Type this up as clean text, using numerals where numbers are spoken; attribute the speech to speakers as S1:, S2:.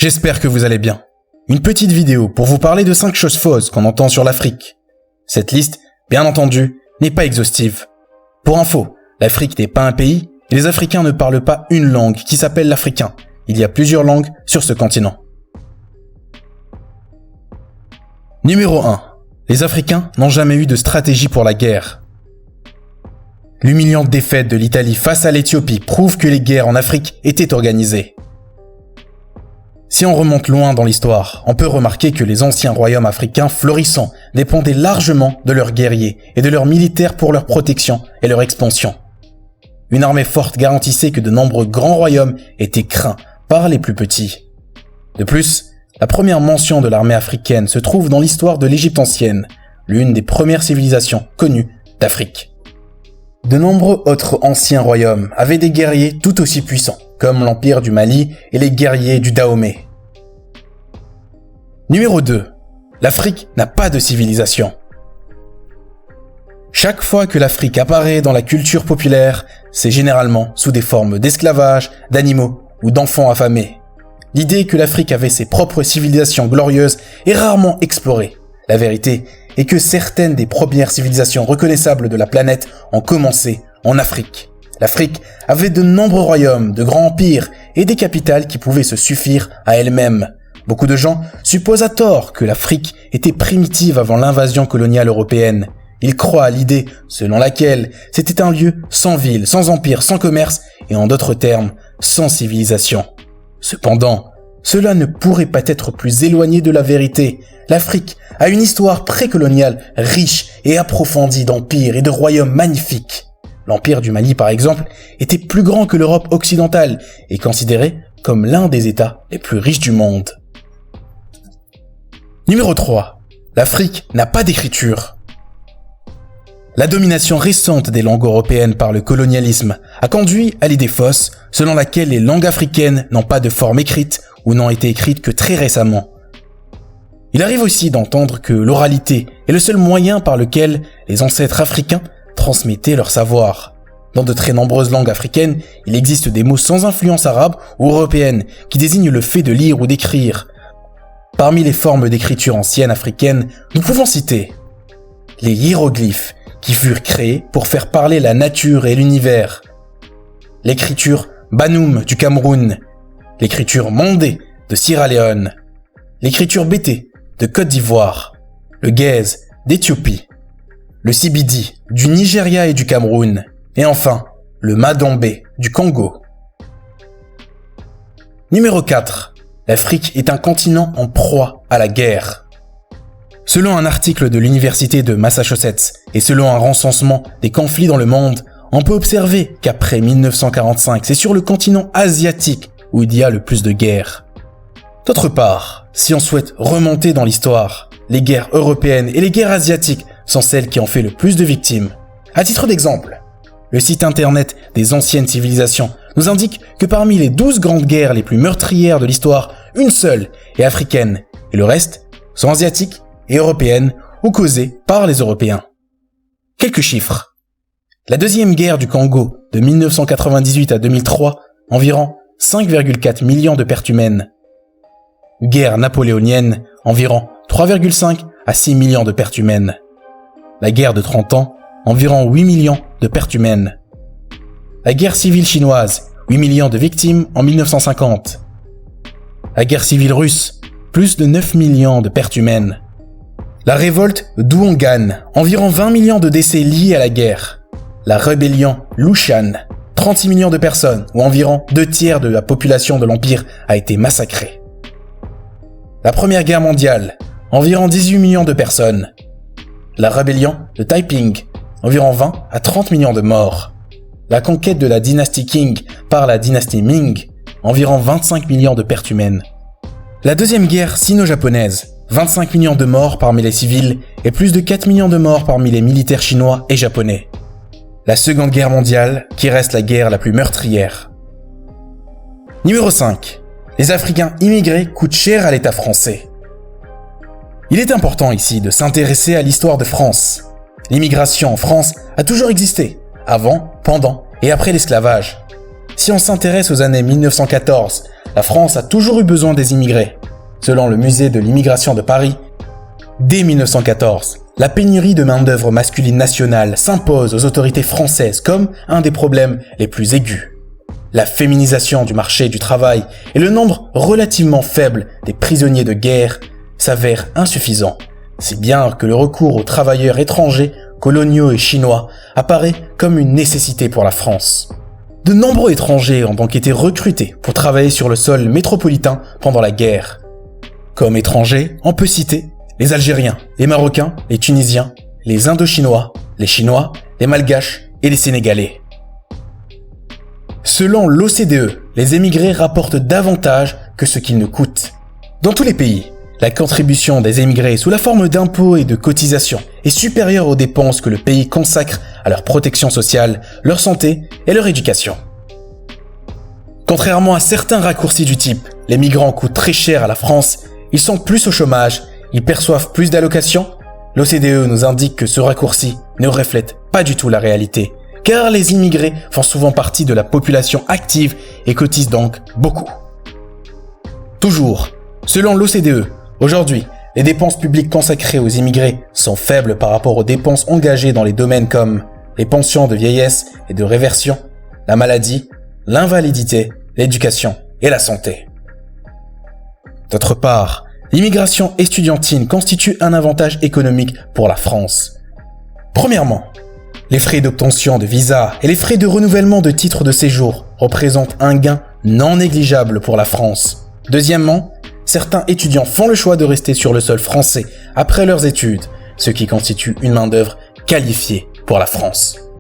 S1: J'espère que vous allez bien. Une petite vidéo pour vous parler de 5 choses fausses qu'on entend sur l'Afrique. Cette liste, bien entendu, n'est pas exhaustive. Pour info, l'Afrique n'est pas un pays et les Africains ne parlent pas une langue qui s'appelle l'africain. Il y a plusieurs langues sur ce continent. Numéro 1. Les Africains n'ont jamais eu de stratégie pour la guerre. L'humiliante défaite de l'Italie face à l'Éthiopie prouve que les guerres en Afrique étaient organisées. Si on remonte loin dans l'histoire, on peut remarquer que les anciens royaumes africains florissants dépendaient largement de leurs guerriers et de leurs militaires pour leur protection et leur expansion. Une armée forte garantissait que de nombreux grands royaumes étaient craints par les plus petits. De plus, la première mention de l'armée africaine se trouve dans l'histoire de l'Égypte ancienne, l'une des premières civilisations connues d'Afrique. De nombreux autres anciens royaumes avaient des guerriers tout aussi puissants, comme l'Empire du Mali et les guerriers du Dahomey. Numéro 2. L'Afrique n'a pas de civilisation. Chaque fois que l'Afrique apparaît dans la culture populaire, c'est généralement sous des formes d'esclavage, d'animaux ou d'enfants affamés. L'idée que l'Afrique avait ses propres civilisations glorieuses est rarement explorée. La vérité est que certaines des premières civilisations reconnaissables de la planète ont commencé en Afrique. L'Afrique avait de nombreux royaumes, de grands empires et des capitales qui pouvaient se suffire à elles-mêmes. Beaucoup de gens supposent à tort que l'Afrique était primitive avant l'invasion coloniale européenne. Ils croient à l'idée selon laquelle c'était un lieu sans ville, sans empire, sans commerce et en d'autres termes, sans civilisation. Cependant, cela ne pourrait pas être plus éloigné de la vérité. L'Afrique a une histoire précoloniale riche et approfondie d'empires et de royaumes magnifiques. L'Empire du Mali, par exemple, était plus grand que l'Europe occidentale et considéré comme l'un des États les plus riches du monde. Numéro 3. L'Afrique n'a pas d'écriture. La domination récente des langues européennes par le colonialisme a conduit à l'idée fausse selon laquelle les langues africaines n'ont pas de forme écrite ou n'ont été écrites que très récemment. Il arrive aussi d'entendre que l'oralité est le seul moyen par lequel les ancêtres africains transmettaient leur savoir. Dans de très nombreuses langues africaines, il existe des mots sans influence arabe ou européenne qui désignent le fait de lire ou d'écrire. Parmi les formes d'écriture anciennes africaines, nous pouvons citer les hiéroglyphes qui furent créés pour faire parler la nature et l'univers, l'écriture Banoum du Cameroun, l'écriture Mondé de Sierra Leone, l'écriture Bété de Côte d'Ivoire, le Guèze d'Éthiopie, le Sibidi du Nigeria et du Cameroun, et enfin, le Madombé du Congo. Numéro 4. L'Afrique est un continent en proie à la guerre. Selon un article de l'Université de Massachusetts et selon un recensement des conflits dans le monde, on peut observer qu'après 1945, c'est sur le continent asiatique où il y a le plus de guerres. D'autre part, si on souhaite remonter dans l'histoire, les guerres européennes et les guerres asiatiques sont celles qui ont fait le plus de victimes. À titre d'exemple, le site internet des anciennes civilisations nous indique que parmi les 12 grandes guerres les plus meurtrières de l'histoire, une seule est africaine et le reste sont asiatiques et européennes ou causées par les Européens. Quelques chiffres. La deuxième guerre du Congo de 1998 à 2003, environ 5,4 millions de pertes humaines. Guerre napoléonienne, environ 3,5 à 6 millions de pertes humaines. La guerre de 30 ans, environ 8 millions de pertes humaines. La guerre civile chinoise, 8 millions de victimes en 1950. La guerre civile russe, plus de 9 millions de pertes humaines. La révolte d'Ouangan, environ 20 millions de décès liés à la guerre. La rébellion Lushan, 36 millions de personnes, ou environ 2/3 de la population de l'Empire a été massacrée. La Première Guerre mondiale, environ 18 millions de personnes. La rébellion de Taiping, environ 20 à 30 millions de morts. La conquête de la dynastie Qing par la dynastie Ming, environ 25 millions de pertes humaines. La deuxième guerre sino-japonaise, 25 millions de morts parmi les civils et plus de 4 millions de morts parmi les militaires chinois et japonais. La Seconde Guerre mondiale, qui reste la guerre la plus meurtrière. Numéro 5. Les Africains immigrés coûtent cher à l'État français. Il est important ici de s'intéresser à l'histoire de France. L'immigration en France a toujours existé, avant, pendant et après l'esclavage. Si on s'intéresse aux années 1914, la France a toujours eu besoin des immigrés. Selon le musée de l'immigration de Paris, dès 1914, la pénurie de main-d'œuvre masculine nationale s'impose aux autorités françaises comme un des problèmes les plus aigus. La féminisation du marché du travail et le nombre relativement faible des prisonniers de guerre s'avèrent insuffisants, si bien que le recours aux travailleurs étrangers, coloniaux et chinois apparaît comme une nécessité pour la France. De nombreux étrangers ont donc été recrutés pour travailler sur le sol métropolitain pendant la guerre. Comme étrangers, on peut citer les Algériens, les Marocains, les Tunisiens, les Indochinois, les Chinois, les Malgaches et les Sénégalais. Selon l'OCDE, les émigrés rapportent davantage que ce qu'ils ne coûtent. Dans tous les pays, la contribution des émigrés sous la forme d'impôts et de cotisations est supérieure aux dépenses que le pays consacre à leur protection sociale, leur santé et leur éducation. Contrairement à certains raccourcis du type « les migrants coûtent très cher à la France », ils sont plus au chômage, ils perçoivent plus d'allocations, l'OCDE nous indique que ce raccourci ne reflète pas du tout la réalité, car les immigrés font souvent partie de la population active et cotisent donc beaucoup. Toujours, selon l'OCDE, aujourd'hui, les dépenses publiques consacrées aux immigrés sont faibles par rapport aux dépenses engagées dans les domaines comme les pensions de vieillesse et de réversion, la maladie, l'invalidité, l'éducation et la santé. D'autre part, l'immigration estudiantine constitue un avantage économique pour la France. Premièrement, les frais d'obtention de visa et les frais de renouvellement de titres de séjour représentent un gain non négligeable pour la France. Deuxièmement, certains étudiants font le choix de rester sur le sol français après leurs études, ce qui constitue une main-d'œuvre qualifiée pour la France.